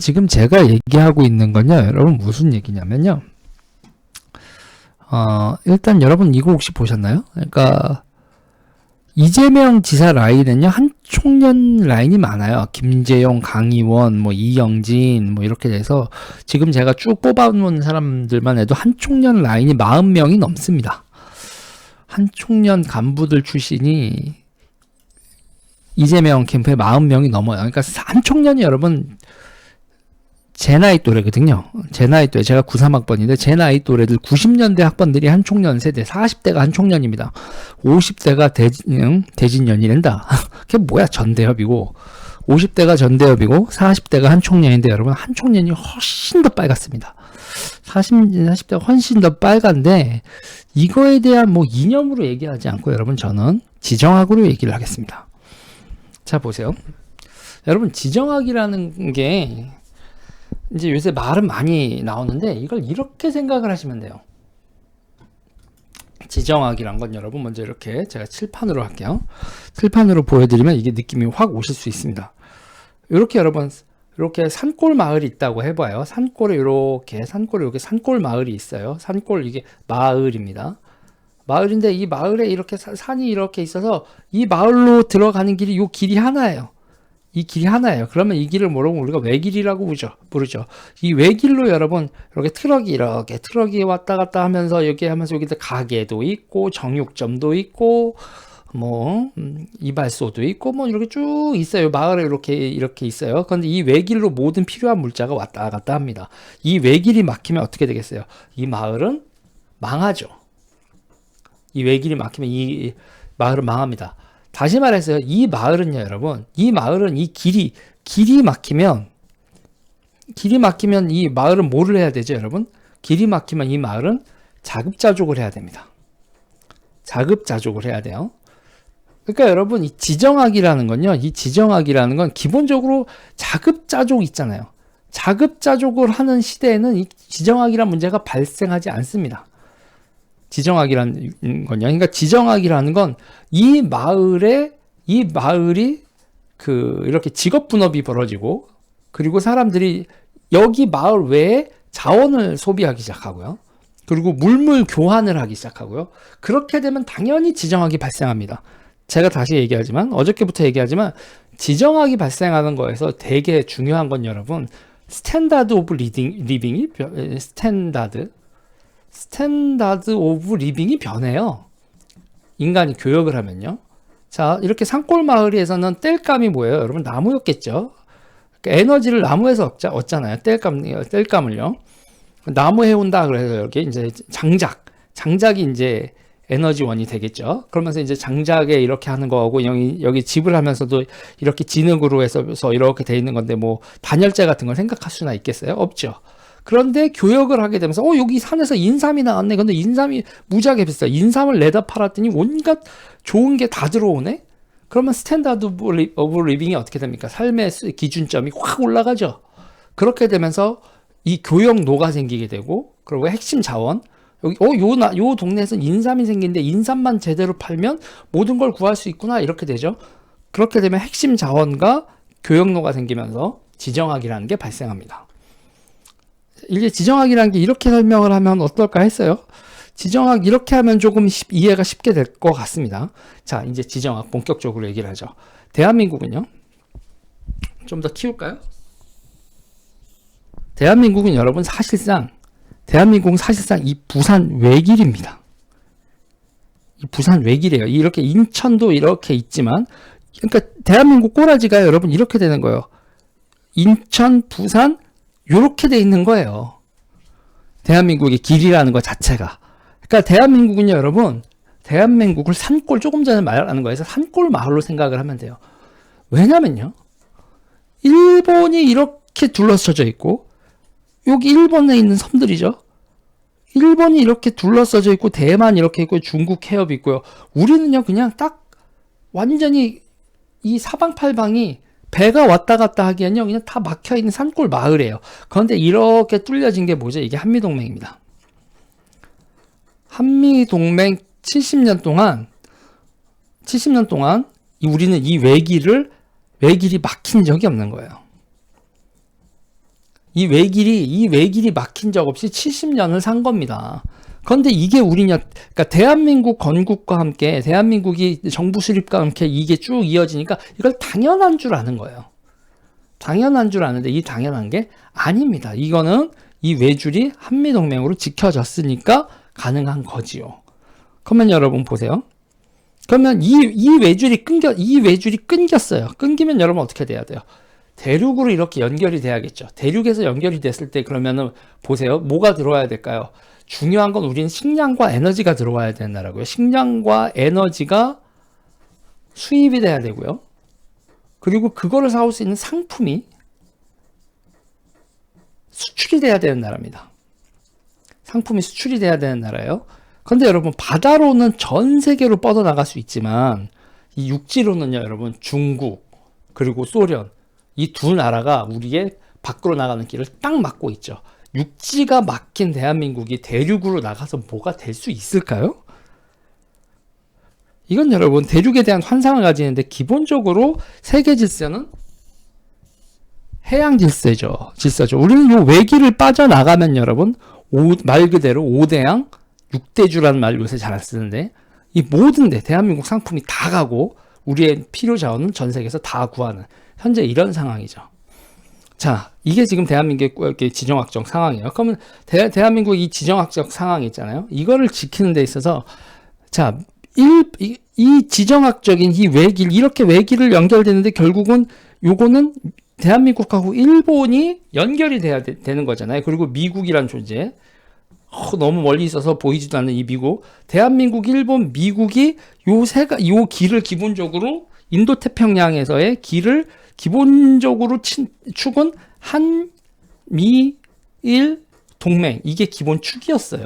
지금 제가 얘기하고 있는 건요, 여러분 무슨 얘기냐면요. 일단 여러분 이거 혹시 보셨나요? 그러니까 이재명 지사 라인은요, 한총련 라인이 많아요. 김재용, 강의원, 뭐 이영진, 뭐 이렇게 돼서 지금 제가 쭉 뽑아놓은 사람들만 해도 한총련 라인이 40명이 넘습니다. 한총련 간부들 출신이 이재명 캠프에 40명이 넘어요. 그러니까 한총련이 여러분 제 나이 또래거든요. 제 나이 또래, 제가 93학번인데 제 나이 또래들 90년대 학번들이 한총련 세대, 40대가 한총련입니다. 50대가 대진연이란다. 그게 뭐야, 전대협이고 50대가 전대협이고 40대가 한총련인데 여러분 한총련이 훨씬 더 빨갛습니다. 40대가 훨씬 더 빨간데 이거에 대한 뭐 이념으로 얘기하지 않고 여러분 저는 지정학으로 얘기를 하겠습니다. 자 보세요. 여러분 지정학이라는 게 이제 요새 말은 많이 나오는데 이걸 이렇게 생각을 하시면 돼요. 지정학이란 건 여러분 먼저 이렇게 제가 칠판으로 할게요. 칠판으로 보여드리면 이게 느낌이 확 오실 수 있습니다. 이렇게 여러분 이렇게 산골 마을이 있다고 해봐요. 산골에 이렇게 산골 마을이 있어요. 산골 이게 마을입니다. 마을인데 이 마을에 이렇게 산이 이렇게 있어서 이 마을로 들어가는 길이 요 길이 하나예요. 이 길이 하나예요. 그러면 이 길을 뭐라고 우리가 외길이라고 부르죠. 이 외길로 여러분 이렇게 트럭이 왔다 갔다 하면서 여기 가게도 있고 정육점도 있고 뭐 이발소도 있고 뭐 이렇게 쭉 있어요. 마을에 이렇게 있어요. 그런데 이 외길로 모든 필요한 물자가 왔다 갔다 합니다. 이 외길이 막히면 어떻게 되겠어요? 이 마을은 망하죠. 이 외길이 막히면 이 마을은 망합니다. 다시 말해서 이 마을은요, 여러분, 이 마을은 이 길이 막히면 이 마을은 뭐를 해야 되죠, 여러분? 길이 막히면 이 마을은 자급자족을 해야 됩니다. 자급자족을 해야 돼요. 그러니까 여러분, 이 지정학이라는 건 기본적으로 자급자족 있잖아요. 자급자족을 하는 시대에는 이 지정학이라는 문제가 발생하지 않습니다. 지정학이라는 건요. 그러니까 지정학이라는 건 이 마을이 이렇게 직업 분업이 벌어지고 그리고 사람들이 여기 마을 외에 자원을 소비하기 시작하고요. 그리고 물물 교환을 하기 시작하고요. 그렇게 되면 당연히 지정학이 발생합니다. 제가 다시 얘기하지만 어저께부터 얘기하지만 지정학이 발생하는 거에서 되게 중요한 건 여러분 스탠다드 오브 리빙이 스탠다드 오브 리빙이 변해요. 인간이 교역을 하면요. 자, 이렇게 산골 마을에서는 땔감이 뭐예요? 여러분 나무였겠죠. 그러니까 에너지를 나무에서 얻잖아요. 땔감을요. 나무 해온다 그래서 여기 이제 장작이 이제 에너지원이 되겠죠. 그러면서 이제 장작에 이렇게 하는 거고 여기 집을 하면서도 이렇게 진흙으로 해서 이렇게 돼 있는 건데 뭐 단열재 같은 걸 생각할 수나 있겠어요? 없죠. 그런데 교역을 하게 되면서 여기 산에서 인삼이 나왔네. 근데 인삼이 무지하게 비싸. 인삼을 내다 팔았더니 온갖 좋은 게 다 들어오네. 그러면 스탠다드 오브 리빙이 어떻게 됩니까? 삶의 기준점이 확 올라가죠. 그렇게 되면서 이 교역노가 생기게 되고 그리고 핵심 자원 여기 요 동네에서는 인삼이 생기는데 인삼만 제대로 팔면 모든 걸 구할 수 있구나 이렇게 되죠. 그렇게 되면 핵심 자원과 교역노가 생기면서 지정학이라는 게 발생합니다. 이게 지정학이라는 게 이렇게 설명을 하면 어떨까 했어요. 지정학 이렇게 하면 조금 이해가 쉽게 될 것 같습니다. 자, 이제 지정학 본격적으로 얘기를 하죠. 대한민국은요. 좀 더 키울까요? 대한민국은 여러분 사실상 이 부산 외길입니다. 이 부산 외길이에요. 이렇게 인천도 이렇게 있지만 그러니까 대한민국 꼬라지가 여러분 이렇게 되는 거예요. 인천, 부산 요렇게 돼 있는 거예요. 대한민국의 길이라는 것 자체가. 그러니까 대한민국은요, 여러분, 대한민국을 산골, 조금 전에 말하는 거에서 산골 마을로 생각을 하면 돼요. 왜냐면요, 일본이 이렇게 둘러싸져 있고, 여기 일본에 있는 섬들이죠. 일본이 이렇게 둘러싸져 있고, 대만 이렇게 있고, 중국 해협이 있고요. 우리는요, 그냥 딱 완전히 이 사방팔방이 배가 왔다 갔다 하기엔요 그냥 다 막혀있는 산골 마을이에요. 그런데 이렇게 뚫려진 게 뭐죠? 이게 한미동맹입니다. 한미동맹 70년 동안 우리는 이 외길이 막힌 적이 없는 거예요. 이 외길이 막힌 적 없이 70년을 산 겁니다. 그런데 이게 그러니까 대한민국 건국과 함께, 대한민국이 정부 수립과 함께 이게 쭉 이어지니까 이걸 당연한 줄 아는 거예요. 당연한 줄 아는데 이 당연한 게 아닙니다. 이거는 이 외줄이 한미동맹으로 지켜졌으니까 가능한 거지요. 그러면 여러분 보세요. 그러면 이 외줄이 끊겼어요. 끊기면 여러분 어떻게 돼야 돼요? 대륙으로 이렇게 연결이 돼야겠죠. 대륙에서 연결이 됐을 때 그러면은 보세요. 뭐가 들어와야 될까요? 중요한 건 우리는 식량과 에너지가 들어와야 된다라고요. 식량과 에너지가 수입이 돼야 되고요. 그리고 그거를 사올 수 있는 상품이 수출이 돼야 되는 나라입니다. 상품이 수출이 돼야 되는 나라예요. 그런데 여러분 바다로는 전 세계로 뻗어나갈 수 있지만 이 육지로는요 여러분 중국 그리고 소련 이 두 나라가 우리의 밖으로 나가는 길을 딱 막고 있죠. 육지가 막힌 대한민국이 대륙으로 나가서 뭐가 될 수 있을까요? 이건 여러분 대륙에 대한 환상을 가지는데 기본적으로 세계 질서는 해양 질서죠. 우리는 요 외길을 빠져나가면 여러분 말 그대로 5대양 6대주라는 말 요새 잘 안 쓰는데 이 모든 데 대한민국 상품이 다 가고 우리의 필요 자원은 전 세계에서 다 구하는 현재 이런 상황이죠. 자, 이게 지금 대한민국의 지정학적 상황이에요. 그러면 대한민국 이 지정학적 상황이 있잖아요. 이거를 지키는 데 있어서 자, 이 지정학적인 이 외길 이렇게 외길을 연결되는데 결국은 요거는 대한민국하고 일본이 연결이 돼야 되는 거잖아요. 그리고 미국이란 존재. 너무 멀리 있어서 보이지도 않는 이 미국, 대한민국, 일본, 미국이 요 길을 기본적으로 인도태평양에서의 길을 기본적으로 축은 한미일 동맹 이게 기본 축이었어요.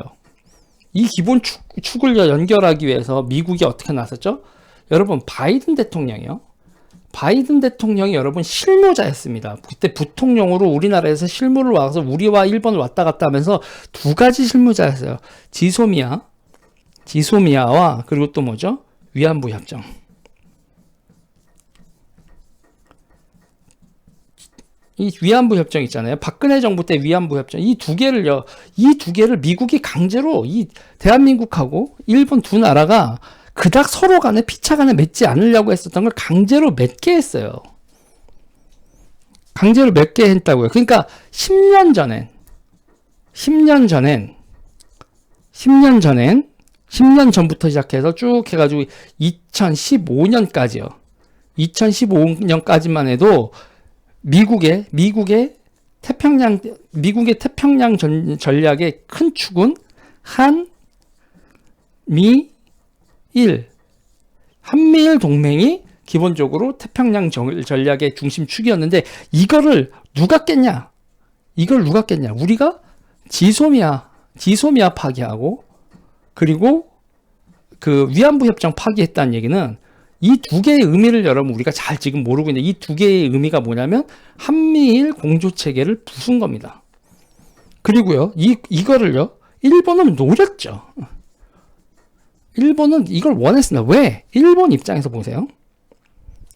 이 기본 축을 연결하기 위해서 미국이 어떻게 나섰죠? 여러분 바이든 대통령이 여러분 실무자였습니다. 그때 부통령으로 우리나라에서 실무를 와서 우리와 일본을 왔다 갔다 하면서 두 가지 실무자였어요. 지소미아와 그리고 또 뭐죠? 위안부 협정. 이 위안부 협정 있잖아요. 박근혜 정부 때 위안부 협정 이 두 개를 미국이 강제로 이 대한민국하고 일본 두 나라가 그닥 서로 간에 피차간에 맺지 않으려고 했었던 걸 강제로 맺게 했어요. 강제로 맺게 했다고요. 그러니까 10년 전부터 시작해서 쭉 해가지고 2015년까지요. 2015년까지만 해도 미국의 태평양 전략의 큰 축은 한미일 동맹이 기본적으로 태평양 전략의 중심축이었는데 이거를 누가 깼냐? 우리가 지소미아 파기하고 그리고 그 위안부 협정 파기했다는 얘기는 이 두 개의 의미를 여러분 우리가 잘 지금 모르고 있는데 이 두 개의 의미가 뭐냐면 한미일 공조 체계를 부순 겁니다. 그리고요 이거를요 일본은 노렸죠. 일본은 이걸 원했습니다. 왜? 일본 입장에서 보세요.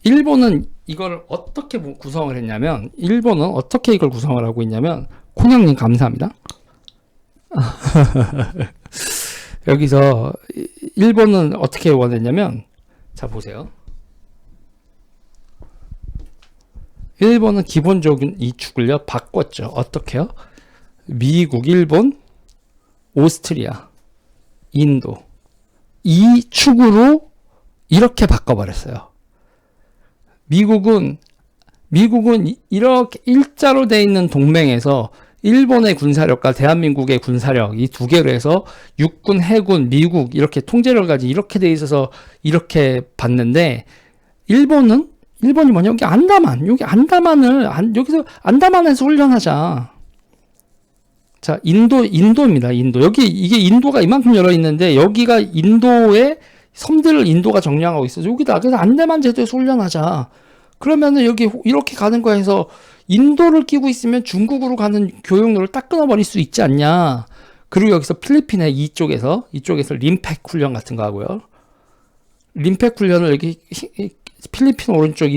일본은 이걸 어떻게 구성을 했냐면 일본은 어떻게 이걸 구성을 하고 있냐면 콩형님 감사합니다. 여기서 일본은 어떻게 원했냐면 자 보세요. 일본은 기본적인 이 축을요 바꿨죠. 어떻게요? 미국, 일본, 오스트리아, 인도 이 축으로 이렇게 바꿔버렸어요. 미국은 이렇게 일자로 돼 있는 동맹에서 일본의 군사력과 대한민국의 군사력 이 두 개로 해서 육군, 해군, 미국 이렇게 통제력을 가지고 이렇게 돼 있어서 이렇게 봤는데 일본이 뭐냐 여기 여기서 안다만에서 훈련하자. 자 인도입니다. 여기 이게 인도가 이만큼 열어 있는데 여기가 인도의 섬들을 인도가 점령하고 있어서 여기다 그래서 안다만 제도에서 훈련하자. 그러면은 여기 이렇게 가는 거에서 인도를 끼고 있으면 중국으로 가는 교역로를 딱 끊어버릴 수 있지 않냐. 그리고 여기서 필리핀의 이쪽에서 림팩 훈련 같은 거 하고요. 림팩 훈련을 여기 필리핀 오른쪽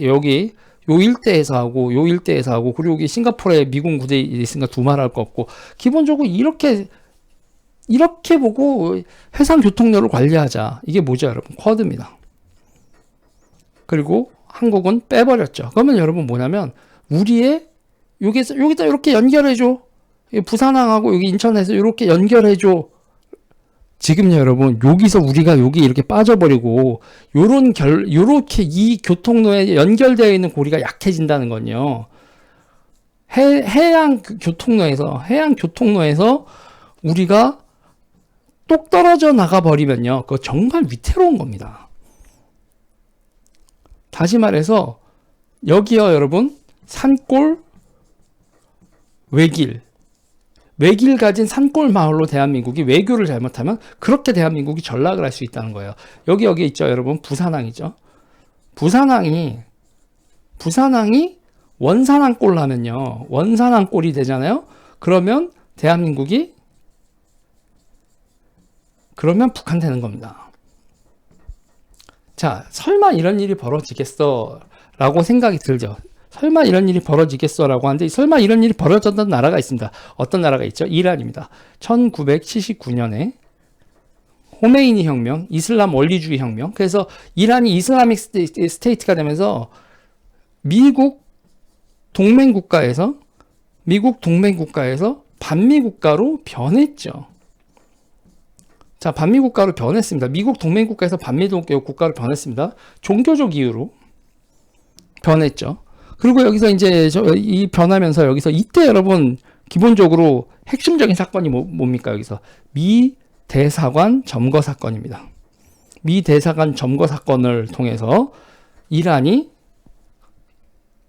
여기 요 일대에서 하고 요 일대에서 하고 그리고 여기 싱가포르에 미군 부대 있으니까 두말할 거 없고 기본적으로 이렇게 보고 해상 교통로를 관리하자. 이게 뭐죠, 여러분? 쿼드입니다. 그리고 한국은 빼버렸죠. 그러면 여러분 뭐냐면 우리의 여기다 이렇게 연결해줘. 부산항하고 여기 인천에서 이렇게 연결해줘. 지금요, 여러분, 여기서 우리가 여기 이렇게 빠져버리고, 요렇게 이 교통로에 연결되어 있는 고리가 약해진다는 건요. 해양 교통로에서 우리가 똑 떨어져 나가버리면요. 그거 정말 위태로운 겁니다. 다시 말해서, 여기요, 여러분, 산골, 외길 가진 산골 마을로 대한민국이 외교를 잘못하면 그렇게 대한민국이 전락을 할 수 있다는 거예요. 여기 있죠, 여러분. 부산항이죠. 부산항이 원산항골 하면요. 원산항골이 되잖아요. 그러면 북한 되는 겁니다. 자, 설마 이런 일이 벌어지겠어? 라고 생각이 들죠. 설마 이런 일이 벌어지겠어라고 하는데 설마 이런 일이 벌어졌던 나라가 있습니다. 어떤 나라가 있죠? 이란입니다. 1979년에 호메이니 혁명, 이슬람 원리주의 혁명. 그래서 이란이 이슬라믹 스테이트가 되면서 미국 동맹 국가에서 반미 국가로 변했죠. 자, 반미 국가로 변했습니다. 미국 동맹 국가에서 반미 국가로 변했습니다. 종교적 이유로 변했죠. 그리고 여기서 이제 이 변하면서 여기서 이때 여러분 기본적으로 핵심적인 사건이 뭡니까? 여기서 미 대사관 점거 사건입니다. 미 대사관 점거 사건을 통해서 이란이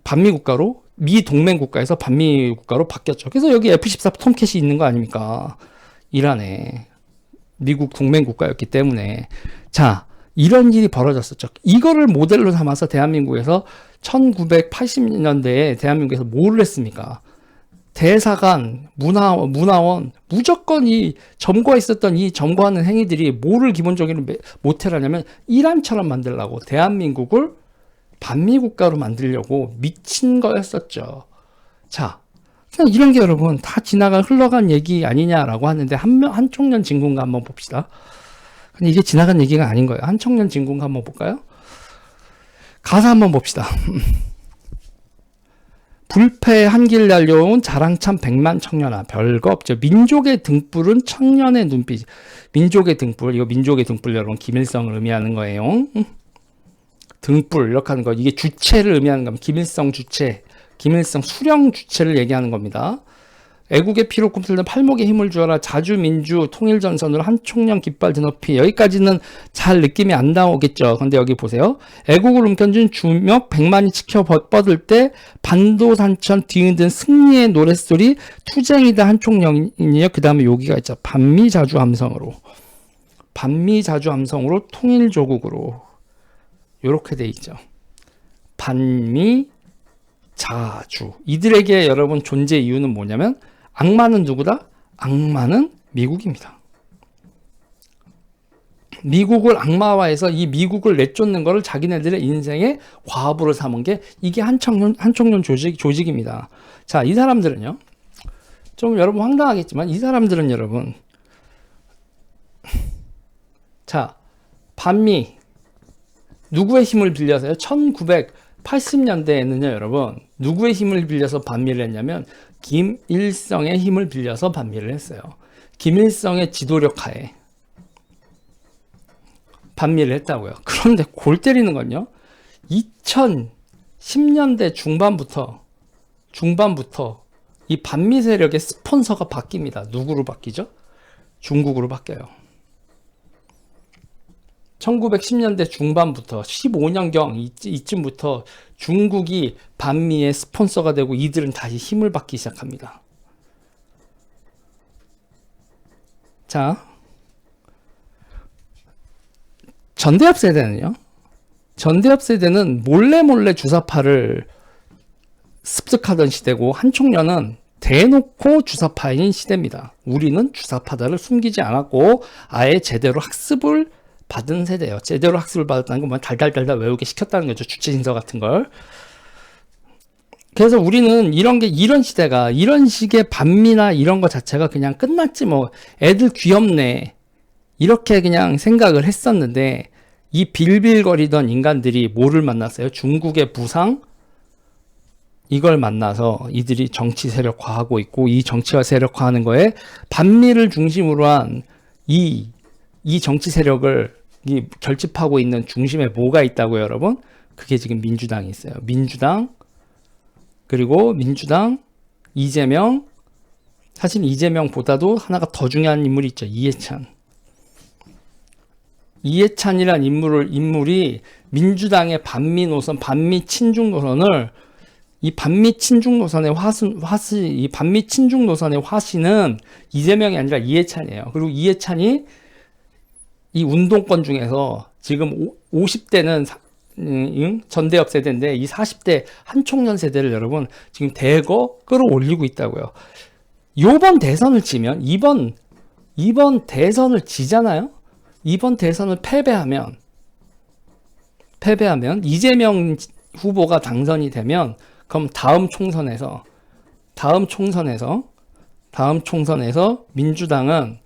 반미 국가로 미 동맹 국가에서 반미 국가로 바뀌었죠. 그래서 여기 F-14 톰캣이 있는 거 아닙니까? 이란에 미국 동맹 국가였기 때문에. 자, 이런 일이 벌어졌었죠. 이거를 모델로 삼아서 대한민국에서 1980년대에 대한민국에서 뭐를 했습니까? 대사관, 문화원, 무조건 이 점거했었던 이 점거하는 행위들이 뭐를 기본적으로 모텔하냐면 이란처럼 만들려고 대한민국을 반미국가로 만들려고 미친 거였었죠. 자, 그냥 이런 게 여러분 다 흘러간 얘기 아니냐라고 하는데 한총련 진군가 한번 봅시다. 근데 이게 지나간 얘기가 아닌 거예요. 한총련 진군가 한번 볼까요? 가사 한번 봅시다. 불패 한길 날려온 자랑참 백만 청년아 별거 없죠. 민족의 등불은 청년의 눈빛. 민족의 등불, 이거 민족의 등불 여러분 김일성을 의미하는 거예요. 등불 이렇게 하는 거 이게 주체를 의미하는 겁니다. 김일성 주체, 김일성 수령 주체를 얘기하는 겁니다. 애국의 피로 꿈틀던 팔목에 힘을 주어라. 자주민주 통일전선으로 한총련 깃발 드높이. 여기까지는 잘 느낌이 안 나오겠죠. 근데 여기 보세요. 애국을 움켜쥔 주먹 100만이 지켜 뻗을 때 반도산천 뒤흔든 승리의 노랫소리 투쟁이다 한총련이요. 그 다음에 여기가 있죠. 반미자주 함성으로 통일조국으로 요렇게 돼 있죠. 반미자주. 이들에게 여러분 존재 이유는 뭐냐면 악마는 누구다? 악마는 미국입니다. 미국을 악마화해서 이 미국을 내쫓는 것을 자기네들의 인생의 과업으로 삼은 게 이게 한총련 조직입니다. 자, 이 사람들은요. 좀 여러분 황당하겠지만 이 사람들은 여러분 자, 반미 누구의 힘을 빌려서요? 1980년대에는요, 여러분, 누구의 힘을 빌려서 반미를 했냐면, 김일성의 힘을 빌려서 반미를 했어요. 김일성의 지도력 하에 반미를 했다고요. 그런데 골 때리는 건요, 2010년대 중반부터 이 반미 세력의 스폰서가 바뀝니다. 누구로 바뀌죠? 중국으로 바뀌어요. 1910년대 중반부터 15년경 이쯤부터 중국이 반미의 스폰서가 되고 이들은 다시 힘을 받기 시작합니다. 자, 전대협 세대는요. 전대협 세대는 몰래 주사파를 습득하던 시대고 한총련은 대놓고 주사파인 시대입니다. 우리는 주사파다를 숨기지 않았고 아예 제대로 학습을 받은 세대예요. 제대로 학습을 받았다는 건 뭐 달달달달 외우게 시켰다는 거죠. 주체신서 같은 걸. 그래서 우리는 이런 시대가, 이런 식의 반미나 이런 거 자체가 그냥 끝났지 뭐, 애들 귀엽네. 이렇게 그냥 생각을 했었는데, 이 빌빌거리던 인간들이 뭐를 만났어요? 중국의 부상? 이걸 만나서 이들이 정치 세력화하고 있고, 이 정치화 세력화하는 거에 반미를 중심으로 한 이 정치 세력을 결집하고 있는 중심에 뭐가 있다고요, 여러분? 그게 지금 민주당이 있어요. 민주당, 그리고 민주당, 이재명, 사실 이재명보다도 하나가 더 중요한 인물이 있죠. 이해찬. 이해찬이란 인물이 민주당의 반미 노선, 반미 친중 노선을, 이 반미 친중 노선의 이 반미 친중 노선의 화신은 이재명이 아니라 이해찬이에요. 그리고 이해찬이 이 운동권 중에서 지금 50대는 전대협 세대인데 이 40대 한총련 세대를 여러분 지금 대거 끌어올리고 있다고요. 요번 대선을 지면 이번 대선을 지잖아요. 이번 대선을 패배하면 이재명 후보가 당선이 되면 그럼 다음 총선에서 민주당은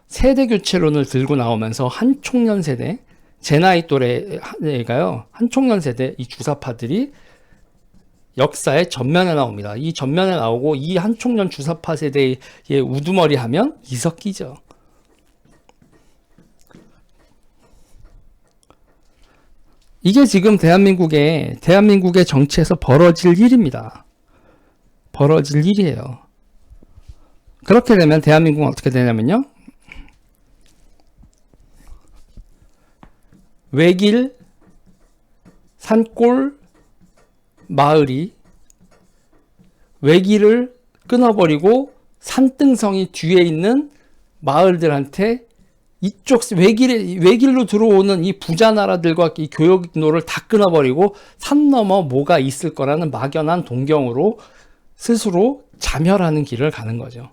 세대 교체론을 들고 나오면서 한총련 세대, 제 나이 또래가요, 한총련 세대 이 주사파들이 역사의 전면에 나옵니다. 이 전면에 나오고 이 한총련 주사파 세대의 우두머리 하면 이석기죠. 이게 지금 대한민국의 정치에서 벌어질 일입니다. 벌어질 일이에요. 그렇게 되면 대한민국은 어떻게 되냐면요. 외길, 산골, 마을이 외길을 끊어버리고 산등성이 뒤에 있는 마을들한테 이쪽 외길로 들어오는 이 부자 나라들과 이 교역로를 다 끊어버리고 산 너머 뭐가 있을 거라는 막연한 동경으로 스스로 자멸하는 길을 가는 거죠.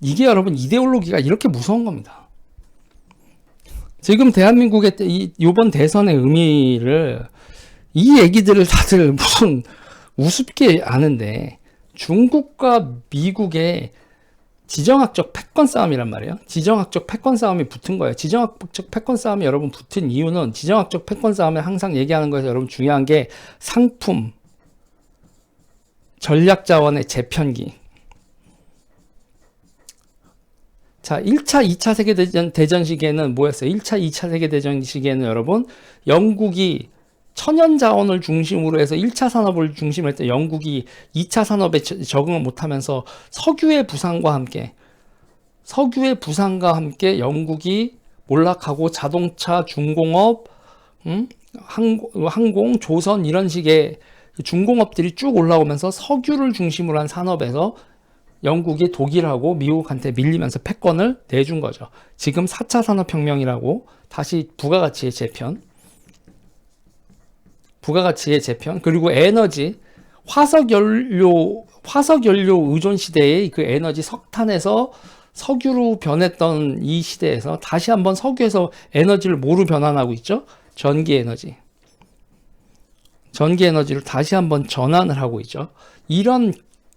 이게 여러분 이데올로기가 이렇게 무서운 겁니다. 지금 대한민국의 이번 대선의 의미를 이 얘기들을 다들 무슨 우습게 아는데 중국과 미국의 지정학적 패권 싸움이란 말이에요. 지정학적 패권 싸움이 붙은 거예요. 지정학적 패권 싸움이 여러분 붙은 이유는 지정학적 패권 싸움에 항상 얘기하는 거에서 여러분 중요한 게 상품, 전략자원의 재편기. 자, 1차, 2차 세계대전 시기에는 뭐였어요? 1차, 2차 세계대전 시기에는 여러분 영국이 천연자원을 중심으로 해서 1차 산업을 중심으로 했던 영국이 2차 산업에 적응을 못하면서 석유의 부상과 함께 영국이 몰락하고 자동차, 중공업, 항공, 조선 이런 식의 중공업들이 쭉 올라오면서 석유를 중심으로 한 산업에서 영국이 독일하고 미국한테 밀리면서 패권을 내준 거죠. 지금 4차 산업혁명이라고 다시 부가가치의 재편, 그리고 에너지, 화석연료 의존 시대의 그 에너지 에너지에서 석유로 변했던 이 시대에서 다시 한번 석유에서 에너지를 뭐로 변환하고 있죠? 전기에너지로 다시 한번 전환을 하고 있죠. 이런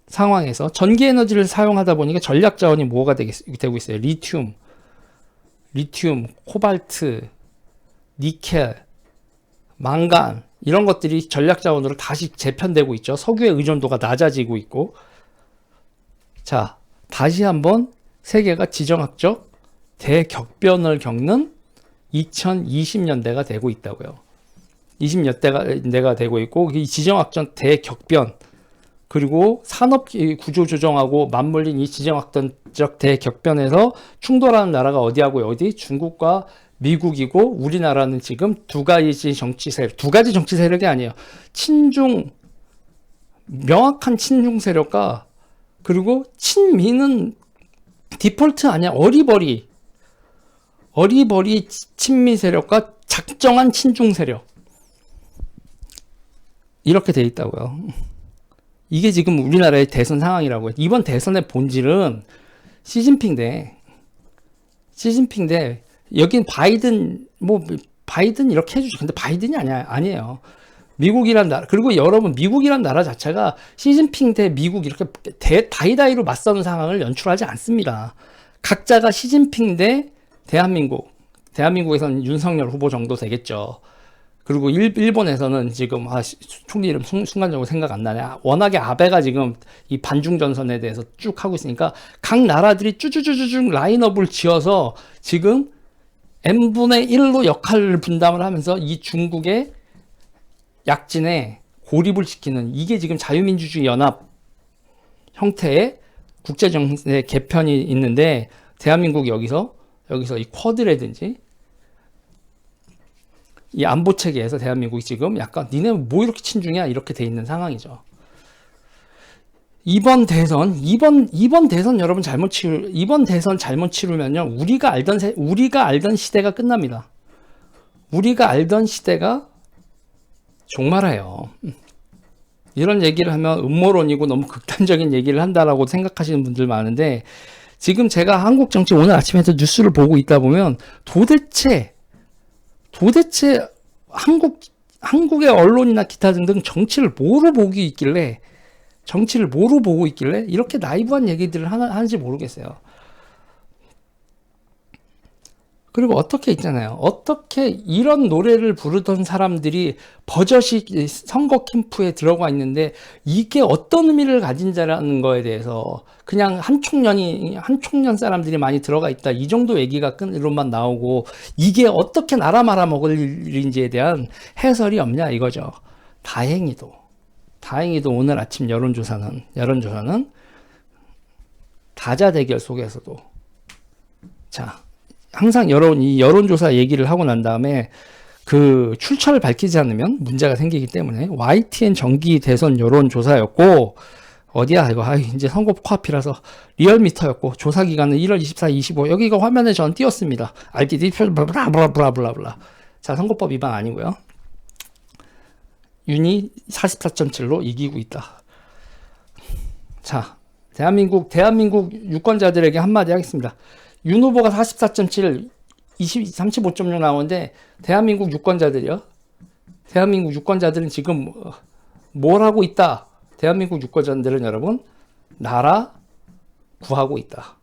상황에서 전기에너지를 사용하다 보니까 전략자원이 뭐가 되고 있어요? 리튬, 코발트, 니켈, 망간 이런 것들이 전략자원으로 다시 재편되고 있죠. 석유의 의존도가 낮아지고 있고. 자, 다시 한번 세계가 지정학적 대격변을 겪는 2020년대가 되고 있다고요. 20년대가 되고 있고 이 지정학적 대격변 그리고 산업 구조 조정하고 맞물린 이 지정학적 대격변에서 충돌하는 나라가 어디하고 어디? 중국과 미국이고 우리나라는 지금 두 가지 정치 세력이 아니에요. 명확한 친중 세력과 그리고 친미는 디폴트 아니야. 어리버리 친미 세력과 작정한 친중 세력. 이렇게 돼 있다고요. 이게 지금 우리나라의 대선 상황이라고요. 이번 대선의 본질은 시진핑 대 여긴 바이든 이렇게 해주죠. 근데 바이든이 아니에요. 미국이란 나라, 그리고 여러분, 미국이란 나라 자체가 시진핑 대 미국 이렇게 다이다이로 맞서는 상황을 연출하지 않습니다. 각자가 시진핑 대 대한민국, 대한민국에서는 윤석열 후보 정도 되겠죠. 그리고 일본에서는 지금 총리 이름 순간적으로 생각 안 나네. 워낙에 아베가 지금 이 반중 전선에 대해서 쭉 하고 있으니까 각 나라들이 쭈쭈쭈쭈 라인업을 지어서 지금 n분의 1로 역할을 분담을 하면서 이 중국의 약진에 고립을 시키는, 이게 지금 자유민주주의 연합 형태의 국제정세 개편이 있는데, 대한민국이 여기서 이 쿼드라든지 이 안보 체계에서 대한민국이 지금 약간 니네 뭐 이렇게 친중이야 이렇게 돼 있는 상황이죠. 이번 대선 여러분 이번 대선 잘못 치르면요, 우리가 알던 시대가 끝납니다. 우리가 알던 시대가 종말해요. 이런 얘기를 하면 음모론이고 너무 극단적인 얘기를 한다라고 생각하시는 분들 많은데, 지금 제가 한국 정치 오늘 아침에도 뉴스를 보고 있다 보면 도대체 한국의 언론이나 기타 등등 정치를 뭐로 보고 있길래 이렇게 나이브한 얘기들을 하는지 모르겠어요. 그리고 어떻게 있잖아요. 어떻게 이런 노래를 부르던 사람들이 버젓이 선거 캠프에 들어가 있는데 이게 어떤 의미를 가진다라는 거에 대해서 그냥 한 총련 사람들이 많이 들어가 있다, 이 정도 얘기가 끈으로만 나오고 이게 어떻게 나라 말아먹을 일인지에 대한 해설이 없냐 이거죠. 다행히도 오늘 아침 여론조사는 다자 대결 속에서도, 자, 항상 이 여론조사 얘기를 하고 난 다음에 그 출처를 밝히지 않으면 문제가 생기기 때문에 YTN 정기 대선 여론조사였고, 어디야 이거, 이제 선거 코앞이라서 리얼미터였고, 조사 기간은 1월 24, 25, 여기가 화면에 전 띄었습니다. RTD 블라블라블라. 자, 선거법 위반 아니고요. 윤이 44.7로 이기고 있다. 자, 대한민국 유권자들에게 한마디 하겠습니다. 윤 후보가 44.7, 35.6 나오는데 대한민국 유권자들은 지금 뭘 하고 있다? 대한민국 유권자들은 여러분, 나라 구하고 있다.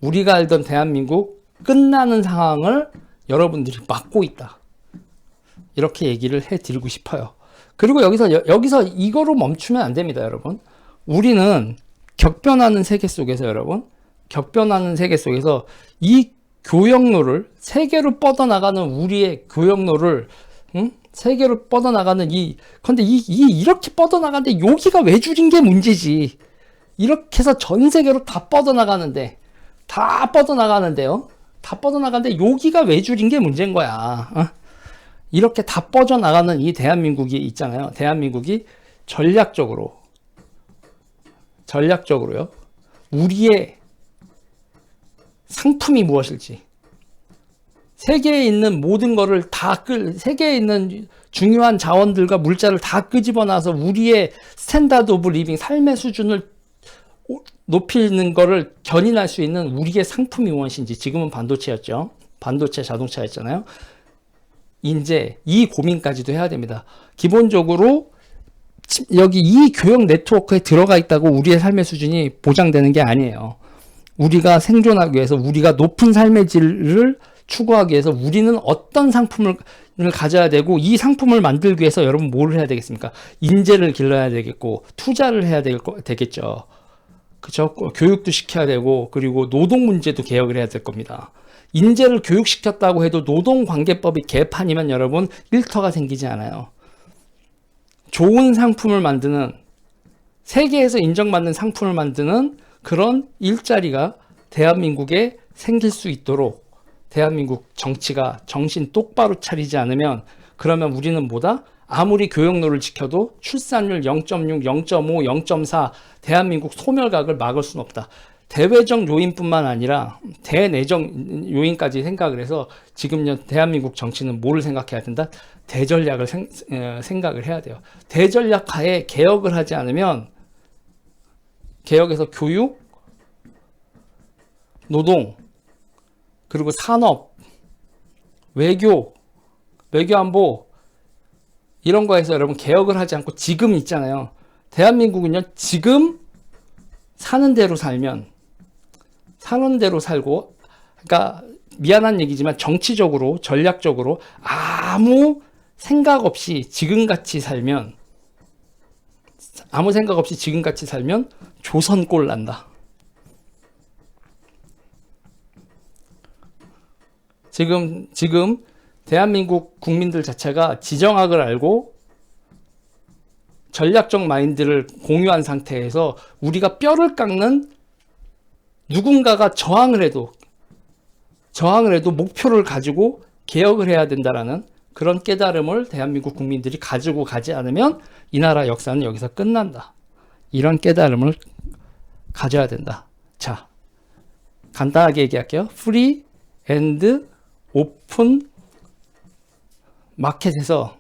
우리가 알던 대한민국 끝나는 상황을 여러분들이 막고 있다. 이렇게 얘기를 해드리고 싶어요. 그리고 여기서 이거로 멈추면 안 됩니다, 여러분. 우리는 격변하는 세계 속에서 이 교역로를, 세계로 뻗어나가는 우리의 교역로를, 세계로 뻗어나가는 근데 이렇게 뻗어나가는데 여기가 왜 줄인 게 문제지. 이렇게 해서 전 세계로 다 뻗어나가는데요. 다 뻗어나가는데 여기가 왜 줄인 게 문제인 거야. 이렇게 다 뻗어나가는 이 대한민국이 있잖아요. 대한민국이 전략적으로요, 우리의 상품이 무엇일지, 세계에 있는 모든 거를 세계에 있는 중요한 자원들과 물자를 다 끄집어놔서 우리의 스탠다드 오브 리빙, 삶의 수준을 높이는 거를 견인할 수 있는 우리의 상품이 무엇인지, 지금은 반도체였죠. 반도체 자동차였잖아요. 이제 이 고민까지도 해야 됩니다. 기본적으로 여기 이 교역 네트워크에 들어가 있다고 우리의 삶의 수준이 보장되는 게 아니에요. 우리가 생존하기 위해서, 우리가 높은 삶의 질을 추구하기 위해서 우리는 어떤 상품을 가져야 되고, 이 상품을 만들기 위해서 여러분 뭘 해야 되겠습니까? 인재를 길러야 되겠고, 투자를 해야 되겠죠. 그쵸? 교육도 시켜야 되고, 그리고 노동 문제도 개혁을 해야 될 겁니다. 인재를 교육시켰다고 해도 노동관계법이 개판이면 여러분 일터가 생기지 않아요. 좋은 상품을 만드는, 세계에서 인정받는 상품을 만드는 그런 일자리가 대한민국에 생길 수 있도록 대한민국 정치가 정신 똑바로 차리지 않으면, 그러면 우리는 뭐다? 아무리 교역로를 지켜도 출산율 0.6, 0.5, 0.4 대한민국 소멸각을 막을 수는 없다. 대외적 요인뿐만 아니라 대내적 요인까지 생각을 해서 지금 대한민국 정치는 뭐를 생각해야 된다? 대전략을 생각을 해야 돼요. 대전략 하에 개혁을 하지 않으면, 개혁에서 교육, 노동, 그리고 산업, 외교 안보, 이런 거에서 여러분 개혁을 하지 않고 지금 있잖아요. 대한민국은요, 지금 사는 대로 살면, 사는 대로 살고, 그러니까 미안한 얘기지만 정치적으로, 전략적으로 아무 생각 없이 지금같이 살면, 아무 생각 없이 지금같이 살면 조선꼴 난다. 지금 대한민국 국민들 자체가 지정학을 알고 전략적 마인드를 공유한 상태에서 우리가 뼈를 깎는, 누군가가 저항을 해도 목표를 가지고 개혁을 해야 된다라는 그런 깨달음을 대한민국 국민들이 가지고 가지 않으면 이 나라 역사는 여기서 끝난다. 이런 깨달음을 가져야 된다. 자, 간단하게 얘기할게요. 프리 앤드 오픈 마켓에서,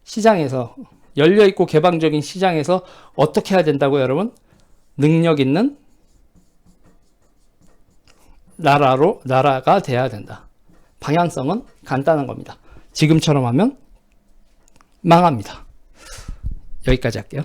시장에서, 열려있고 개방적인 시장에서 어떻게 해야 된다고요, 여러분? 능력 있는 나라가 돼야 된다. 방향성은 간단한 겁니다. 지금처럼 하면 망합니다. 여기까지 할게요.